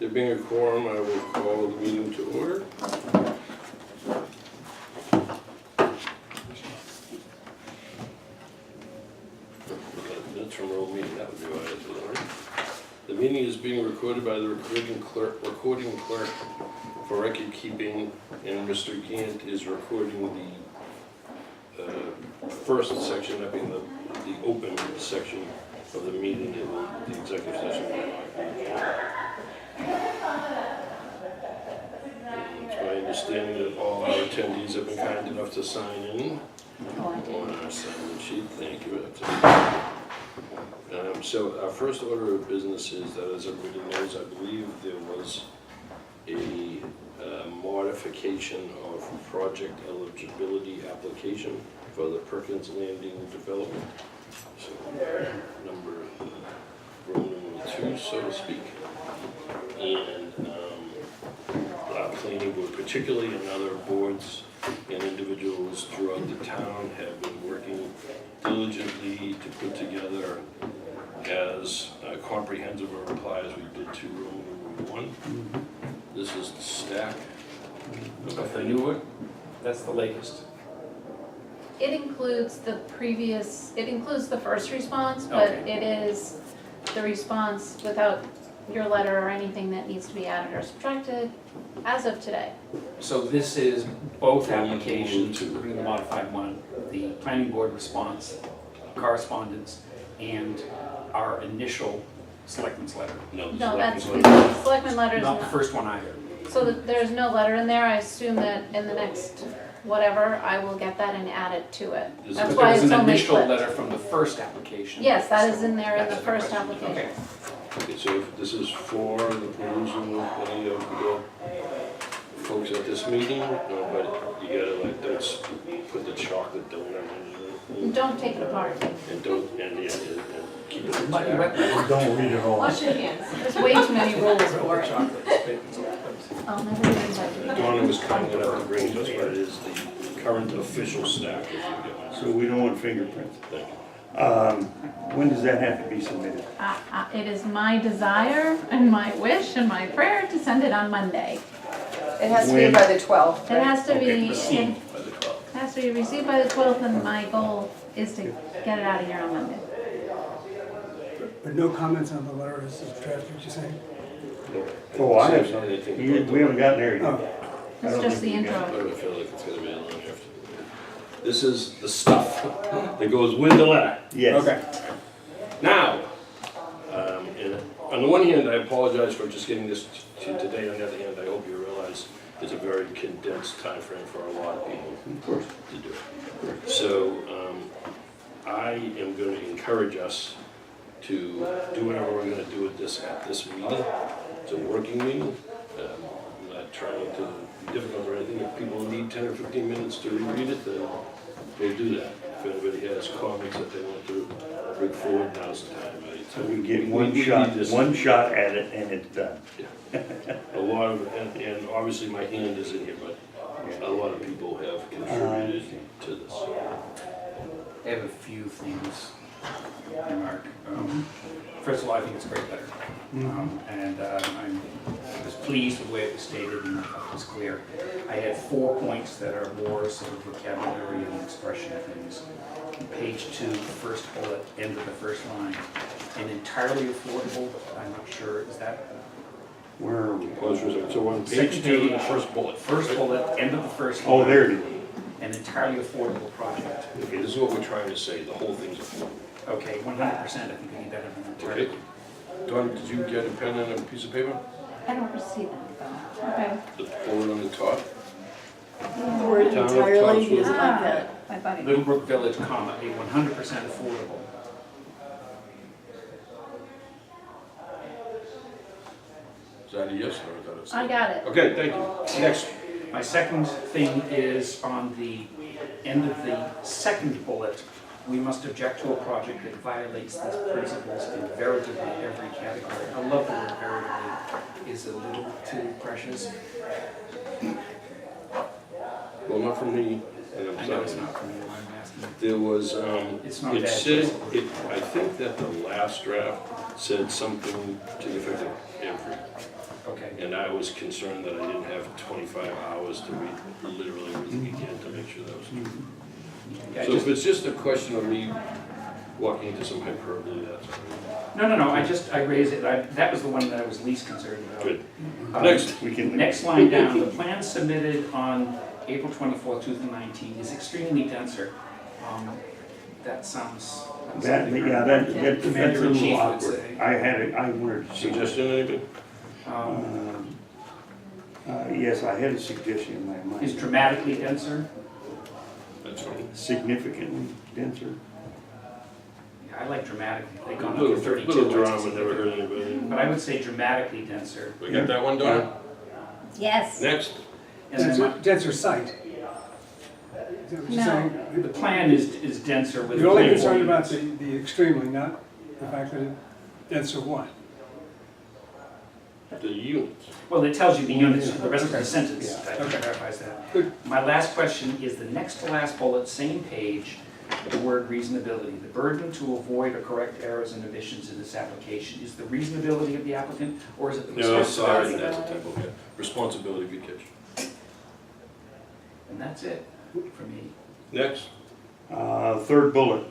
There being a quorum, I will call the meeting to order. Minutes from roll meeting, that would be what I was doing. The meeting is being recorded by the recording clerk for record keeping, and Mr. Gant is recording the first section, that being the open section of the meeting, and the executive session. It's my understanding that all our attendees have been kind enough to sign in on our sign-in sheet. Thank you. So our first order of business is that, as everybody knows, I believe there was a modification of project eligibility application for the Perkins Landing development. So Roman 2, so to speak. And our planning board, particularly, and other boards and individuals throughout the town have been working diligently to put together as comprehensive a reply as we did to Roman 1. This is the stack. Of the new one? That's the latest. It includes the previous, it includes the first response, but Okay. it is the response without your letter or anything that needs to be added or subtracted as of today. So this is both applications, including the modified one, the planning board response, correspondence, and our initial selectmen's letter. No, that's, the selectmen letters. Not the first one either. So that there's no letter in there. I assume that in the next whatever, I will get that and add it to it. Is That's it- why There was it's an only initial split. letter from the first application. Yes, that is in there in the That's first question. application. Okay. Okay, so if this is for the perusal of any of the folks at this meeting, but you gotta like, don't put the chocolate donut in it. Don't take it apart. And don't, and keep it Muddy intact. wet. Don't read it all. Wash your hands. There's way too many rules for it. Chocolate. I'll never do that. Donna was kind enough to bring to us what is the current official stack, if you get So we don't want fingerprints. Thank you. When does that have to be submitted? It is my desire and my wish and my prayer to send it on Monday. It has to be When? by the 12th. It has to be, it Received by the 12th. has to be received by the 12th, and my goal is to get it out of here on Monday. But no comments on the letter as drafted, you're saying? Oh, I have Say some. anything We about the- haven't gotten there yet. Oh, I It's don't just the think we got intro. I feel like it's gonna be a long afternoon. This is the stuff that goes with the letter. Yes. Okay. Now, and on the one hand, I apologize for just getting this to today. On the other hand, I hope you realize it's a very condensed time frame for a lot of people Of course. to do it. So I am going to encourage us to do whatever we're going to do at this meeting. It's a working meeting. I'm not trying to be difficult or anything. If people need 10 or 15 minutes to reread it, then we'll do that. If anybody has comments that they want to bring forward, now's the time. So we get We one need shot, this. one shot at it and it's done. A lot of, and obviously my hand is in here, but a lot of people have contributed to this. I have a few things to remark. First of all, I think it's a great letter. I was pleased with the way it was stated and I thought it was clear. I had 4 points that are more sort of vocabulary and expression things. On page 2, the first bullet, end of the first line. And entirely affordable, I'm not sure, is that? Where are we? So on page Second 2, the page. first bullet. First bullet, end of the first line. Oh, there it is. An entirely affordable project. Okay, this is what we're trying to say, the whole thing's affordable. Okay, 100%, I think we need that in the Okay? Don, did you get a pen and a piece of paper? I don't receive that though. Okay. The bullet on the top? The word Town of entirely Topsfield. is like that. My buddy. Littlebrook Village, comma, a 100% affordable. Is that a yes or I thought it was? I got it. Okay, thank you. Next. My second thing is on the end of the second bullet, we must object to a project that violates these principles in veritably every category. I love the word veritably, is a little too precious. Well, not from me, and I'm I know it's sorry. not from you, I'm asking. There was, It's not it bad. said, I think that the last draft said something to the effect of every. Okay. And I was concerned that I didn't have 25 hours to read literally everything again to make sure that was true. Yeah, So if it's just a question of me walking into some hyperbole, that's no, I raised it, that was the one that I was least concerned about. good. Um, Next. We can. Next line down, the plan submitted on April 24th, 2019 is extremely denser. That sounds. That, something yeah, our that's a Commander in little Chief would awkward. say. I wanted to see. Suggestion, anybody? Yes, I had a suggestion in my mind. Is dramatically denser. That's fine. Significantly denser. Yeah, I like dramatically, they've gone up Little, to 32. little it's drama, never hurt anybody. But I would say dramatically denser. We got that one done? Yes. Next. And then Denser site. Is that what you're No. saying? the plan is denser with. You're only more concerned about units. the extremely, not the fact that it's denser what? The units. Well, it tells you the units, the rest of Okay. the sentence Yeah. that Okay. clarifies that. Good. My last question is the next to last bullet, same page, the word reasonability. The burden to avoid or correct errors and omissions in this application. Is the reasonability of the applicant or is it the No, sorry, responsibility? that's a typo, yeah. Responsibility, good catch. And that's it for me. Next, Third bullet,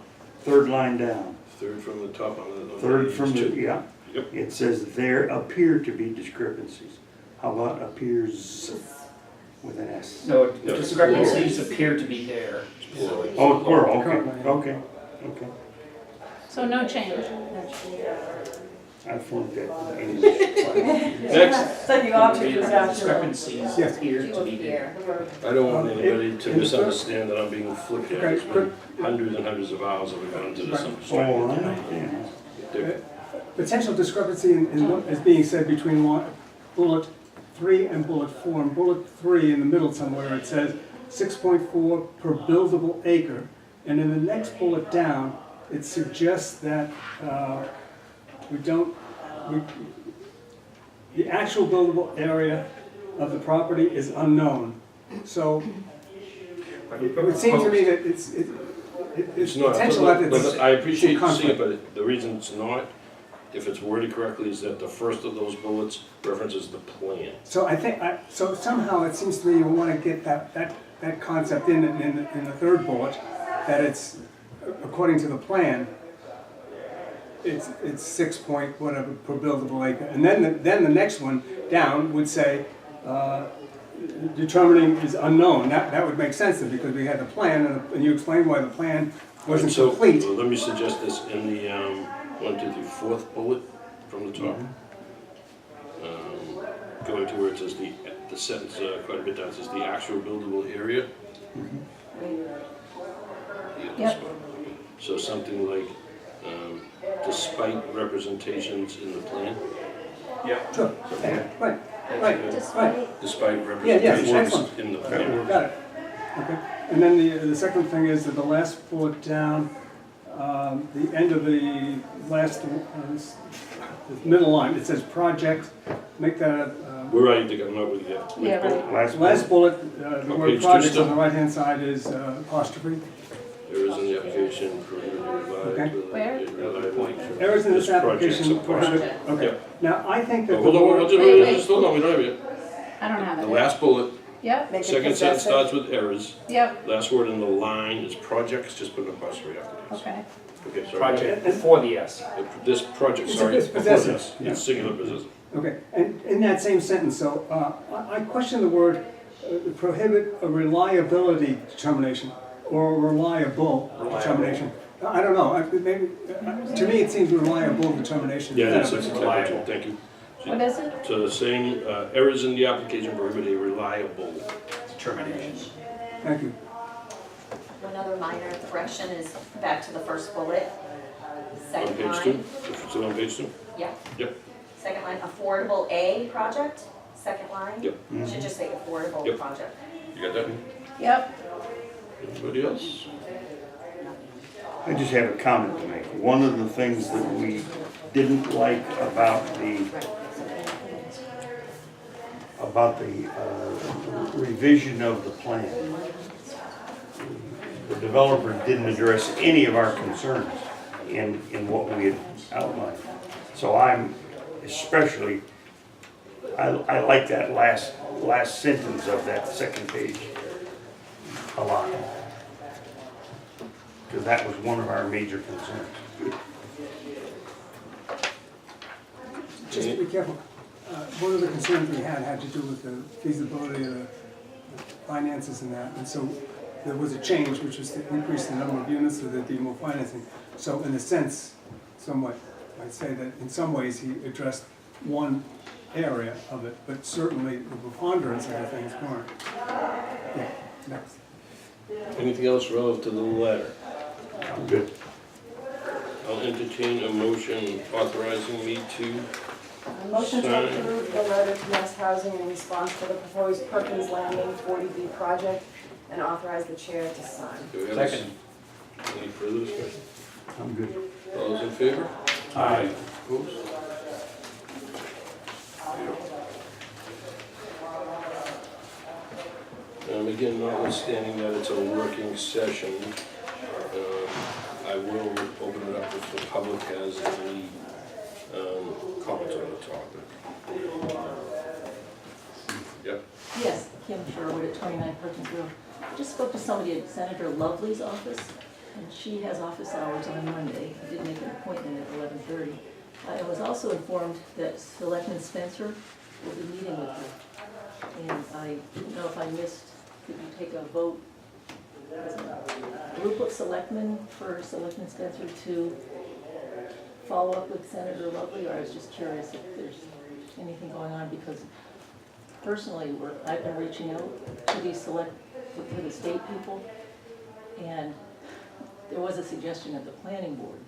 third line down. third from the top on the. Third from the, two. yeah. Yep. It says there appear to be discrepancies. How about appears with an S? No, No, discrepancies appear to be there. Plural. Oh, plural, Currently, okay, yeah. okay. So no change. I flunked that in English. Next, So you opted for that. Discrepancies Yes. appear to be there. I don't want anybody to in the misunderstand that I'm being flipped here. Okay, It's been hundreds and hundreds of hours have gone into this. I'm just trying Oh, I to- understand. Potential discrepancy in what is being said between bullet 3 and bullet 4. In bullet 3, in the middle somewhere, it says 6.4 per buildable acre. And in the next bullet down, it suggests that the actual buildable area of the property is unknown. So it would seem to me that it's It's not, potential that but it's I appreciate some you seeing it, conflict. but the reason it's not, if it's worded correctly, is that the first of those bullets references the plan. So I think, so somehow it seems to me you want to get that concept in the third bullet, that it's, according to the plan, it's 6 point whatever per buildable acre. And then the next one down would say, determining is unknown. That would make sense then, because we had the plan, and you explained why the plan wasn't So, complete. well, let me suggest this in the, 1, 2, 3, fourth bullet from the top. Going to where it says the sentence, quite a bit down, says the actual buildable area. Yeah, this Yep. one. So something like, despite representations in the plan, Sure, right, right. Despite, despite yes, representations excellent. in the plan. Got it. Okay. And then the second thing is that the last bullet down, the end of the last, the middle line, it says project, make that, Where are you thinking? I'm not with you yet. Yeah, right. last bullet, the On word page two project still? on the right-hand side is apostrophe. Errors in the application prohibited Okay. Where? Errors in this application prohibited. prohibit, okay. Now, I think that the Hold on, word, just hold on, we don't have it I don't have yet. it. The last bullet, Yep, Make it second sentence possessive. starts with errors. yep, Last word in the line is projects, just put an apostrophe after this. okay. Okay, sorry. Project before the S. This project, It's sorry. possessive, Yes, yeah. it's singular possessive. okay, and in that same sentence, so, I question the word prohibit a reliability determination, or a reliable determination. I don't know, maybe, to me, it seems reliable determination. Yeah, that's a reliable. typo, thank you. What is it? So saying errors in the application prohibit a reliable. Determination. Thank you. One other minor correction is back to the first bullet, On second page 2, line. still on page 2? Yeah, Yep, second line, affordable A project, second line. Yep. Should just say affordable Yep. project. you got that? Yep, Anybody else? I just have a comment to make. One of the things that we didn't like about the revision of the plan, the developer didn't address any of our concerns in what we had outlined. So I'm especially, I like that last sentence of that second page a lot. Because that was one of our major concerns. Just to be careful, one of the concerns we had to do with the feasibility of the finances and that, and so there was a change, which was to increase the number of units so there'd be more financing. So in a sense, somewhat, I'd say that in some ways he addressed one area of it, but certainly the preponderance of the things weren't. Yeah, next. Anything else relative to the letter? I'm good. I'll entertain a motion authorizing me to Motion to sign. approve the letter to Mass Housing in response to the proposed Perkins Landing 40B project and authorize the chair to sign. Do we have a Second. Any further discussion? I'm good. All those in favor? Aye. Opposed? Again, notwithstanding that it's a working session, I will open it up if the public has any comments on the topic. Yep. Yes, Kim Sherwood at 29 Perkins Road. Just spoke to somebody at Senator Lovely's office, and she has office hours on Monday. I did make an appointment at 11:30. I was also informed that Selectman Spencer will be meeting with her. And I didn't know if I missed, could you take a vote as a group of selectmen for Selectman Spencer to follow up with Senator Lovely? Or I was just curious if there's anything going on, because personally, I've been reaching out to these to the state people, and there was a suggestion at the planning board,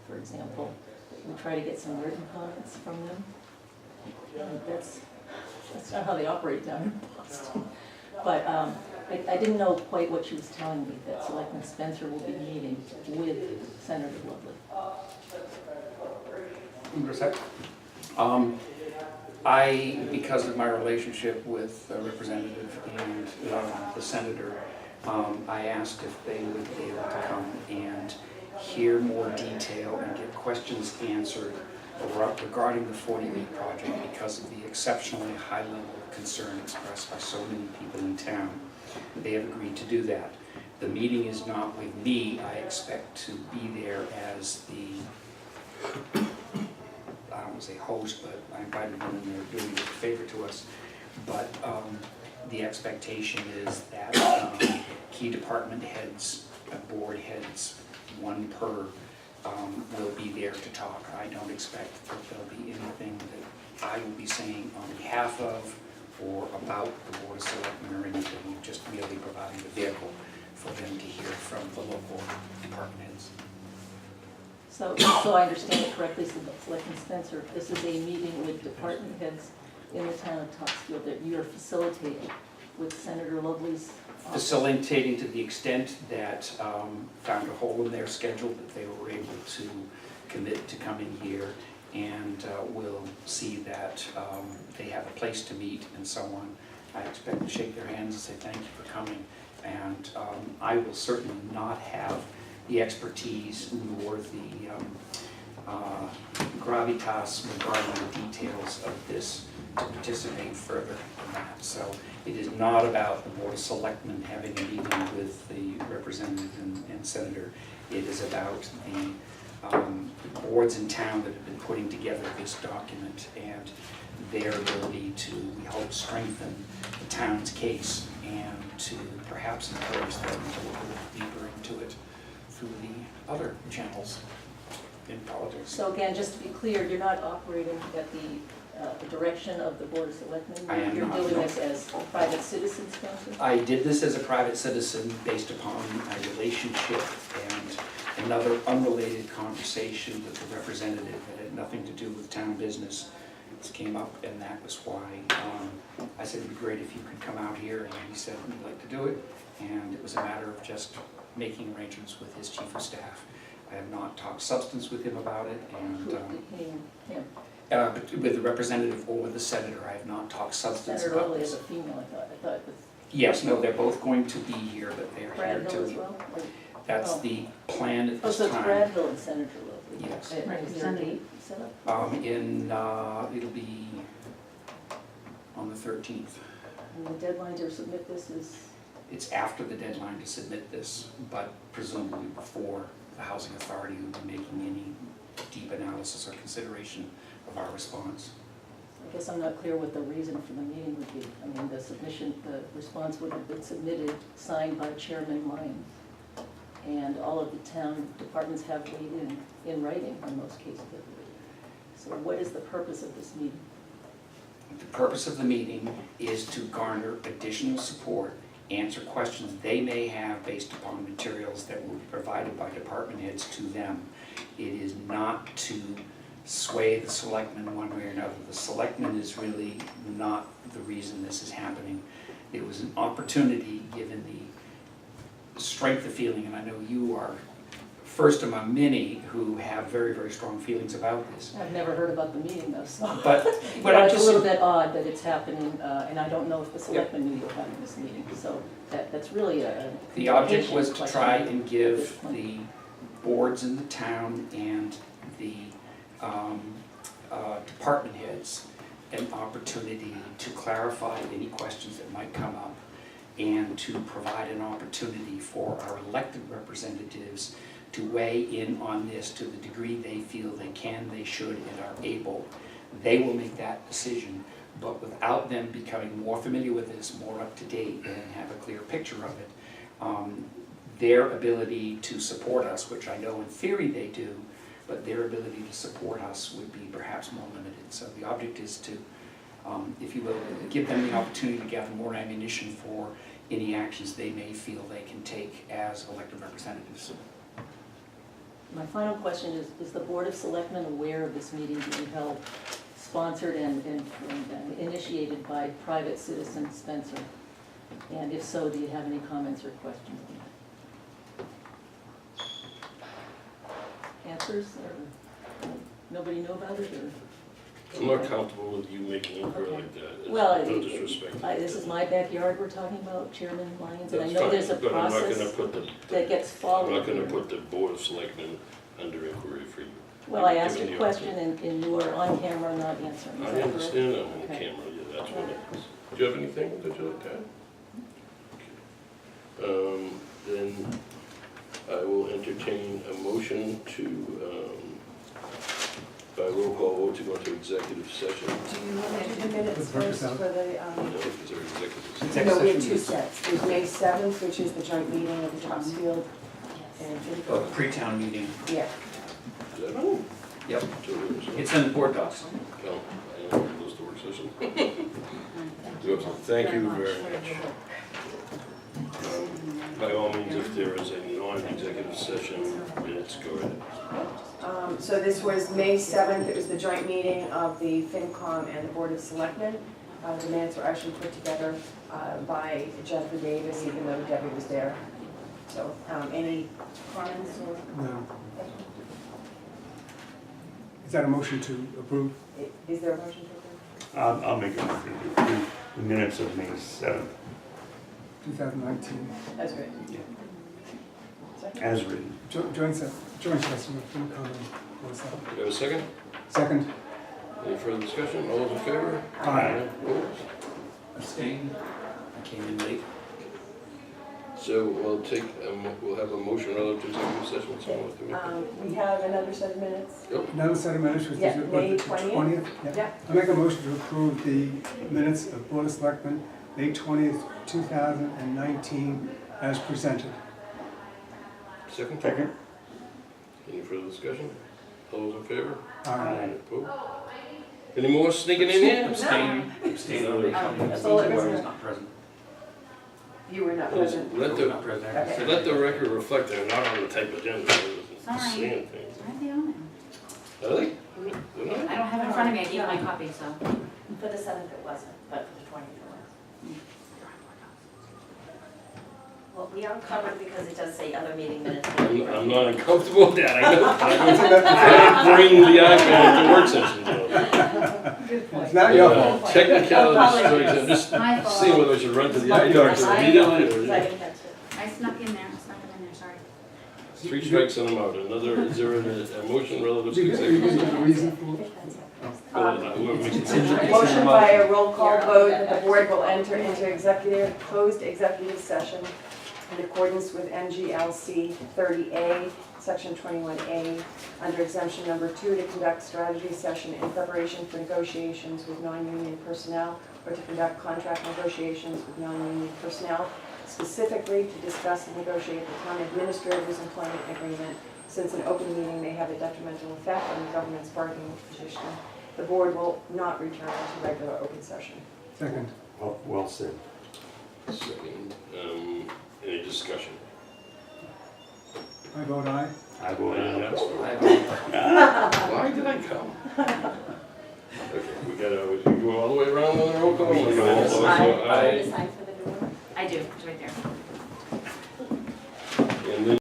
for example, that we try to get some written comments from them. And that's not how they operate down in Boston. But I didn't know quite what she was telling me, that Selectman Spencer will be meeting with Senator Lovely. Because of my relationship with the representative and the senator, I asked if they would be able to come and hear more detail and get questions answered regarding the 40B project, because of the exceptionally high level of concern expressed by so many people in town. They have agreed to do that. The meeting is not with me. I expect to be there as the, I don't want to say host, but I invited them and they're doing a favor to us. But the expectation is that key department heads, board heads, one per, will be there to talk. I don't expect that there'll be anything that I will be saying on behalf of or about the Board of Selectmen or anything, just merely providing the vehicle for them to hear from the local department heads. So I understand it correctly, so Selectman Spencer, this is a meeting with department heads in the town of Topsfield that you are facilitating with Senator Lovely's office. Facilitating to the extent that found a hole in their schedule, that they were able to commit to coming here, and we'll see that they have a place to meet and so on. I expect to shake their hands and say thank you for coming, and I will certainly not have the expertise nor the gravitas regarding the details of this to participate further in that. So it is not about the Board of Selectmen having a meeting with the representative and senator. It is about the boards in town that have been putting together this document and their ability to, we hope, strengthen the town's case and to perhaps encourage them to look a little deeper into it through the other channels in politics. So again, just to be clear, you're not operating at the direction of the Board of Selectmen? I am You're not, doing no. this as a private citizen, Spencer? I did this as a private citizen based upon a relationship and another unrelated conversation with the representative that had nothing to do with town business. This came up, and that was why I said it'd be great if you could come out here, and he said he'd like to do it, and it was a matter of just making arrangements with his chief of staff. I have not talked substance with him about it, and Him. with the representative or with the senator, I have not talked substance Senator about Lovely is this. a female, I thought it was Yes, no, they're both going to be here, but they're here Brad Hill as to, well? Or- that's Oh. the plan at Oh, this so it's time. Brad Hill and Senator Lovely? Yes. And is there a date set up? It'll be 13th. And the deadline to submit this is, It's after the deadline to submit this, but presumably before the Housing Authority will be making any deep analysis or consideration of our response. I guess I'm not clear what the reason for the meeting would be. I mean, the response would have been submitted, signed by Chairman Lyons. And all of the town departments have weighed in writing in most cases. So what is the purpose of this meeting? The purpose of the meeting is to garner additional support, answer questions they may have based upon materials that will be provided by department heads to them. It is not to sway the selectmen one way or another. The selectmen is really not the reason this is happening. It was an opportunity, given the strength of feeling, and I know you are first among many who have very, very strong feelings about this. I've never heard about the meeting though, so. But Yeah, I'm it's a just, little bit odd that it's happening, and I don't know if the selectmen knew you were having this meeting, so that's really a. the object was to question try at and this give point. the boards in the town and the department heads an opportunity to clarify any questions that might come up and to provide an opportunity for our elected representatives to weigh in on this to the degree they feel they can, they should, and are able. They will make that decision, but without them becoming more familiar with this, more up to date, and have a clear picture of it, their ability to support us, which I know in theory they do, but their ability to support us would be perhaps more limited. So the object is to, if you will, give them the opportunity to gather more ammunition for any actions they may feel they can take as elected representatives. My final question is the Board of Selectmen aware of this meeting being held, sponsored and initiated by private citizen Spencer? And if so, do you have any comments or questions on that? Answers, or nobody know about it, or? I'm not comfortable with you making it Okay. like that. It's Well, no disrespect. This is my backyard we're talking about, Chairman Lyons, and I That's know fine, there's a but I'm not gonna process put the, that gets followed. I'm not gonna here. put the Board of Selectmen under inquiry for you. Well, I asked Given a the question and you are on camera not answering, is I that correct? understand I'm on Okay. camera, yeah, that's what it is. Do you have anything that you like to add? Okay. Then I will entertain a motion to, by roll call vote to go into executive session. Do you want to do the minutes Put the first purpose for the, You know, is there executive session? Executive no, we have session two is- sets. There's May 7th, which is the joint meeting of the Topsfield and Oh, the pre-town meeting. yeah. Is that? Yep. So there's- It's in the board docs. No, I don't lose the work session. Thank you very much. By all means, if there is a non-executive session, minutes go ahead. So this was May 7th, it was the joint meeting of the FinCom and the Board of Selectmen. The minutes were actually put together by Jennifer Davis, even though Debbie was there. So any comments or, No. Is that a motion to approve? is there a motion to approve? I'll make a motion to approve the minutes of May 7th 2019. That's great. Second? as written. Joint session with FinCom and Board of Selectmen. Do you have a second? Second. Any further discussion? All those in favor? Aye. Opposed? Abstain. I came in late. So we'll have a motion relative to executive session, someone like to make that? We have another set of minutes. Another set of minutes, which is Yeah, what, May the 20th? 20th? Yeah. I make a motion to approve the minutes of Board of Selectmen, May 20th, 2019, as presented. Second? Second? Any further discussion? All those in favor? Aye. Opposed? Any more sneaking in here? Abstain. Abstain on the That's all it was. I was not present. You were not Please, present. Let I was the, not present. Okay. let the record reflect they're not on the type agenda, they're Sorry. saying things. Are they on Are they? it? They're not? I don't have it in front of me, I gave my copy, so. For the 7th it wasn't, but for the 20th it was. Well, we are covered because it does say other meeting minutes. I'm not uncomfortable with that, I know. I bring the iPad to work session, Joe. Good point. It's not your fault. Technicality strikes, I'm just My fault. seeing whether I should run to the iPad to read it, I or didn't catch it. I snuck in there, sorry. three strikes and I'm out. Another, is there a motion relative to Are you executive giving session? a reason for it? That's it. Whoever makes the in the- motion. Motion by a roll call Yeah, vote I'll that do the that. board will enter into closed executive session in accordance with NGLC 30A, Section 21A, under exemption number 2, to conduct strategy session in preparation for negotiations with non-union personnel or to conduct contract negotiations with non-union personnel, specifically to discuss and negotiate the town administrator's employment agreement, since an open meeting may have a detrimental effect on the government's bargaining position. The board will not return to regular open session. Second. Well said. Second, any discussion? I vote aye. I vote aye. Why did I come? Okay, we gotta go all the way around on the roll call. Sign Aye. for the door? I do, it's right there.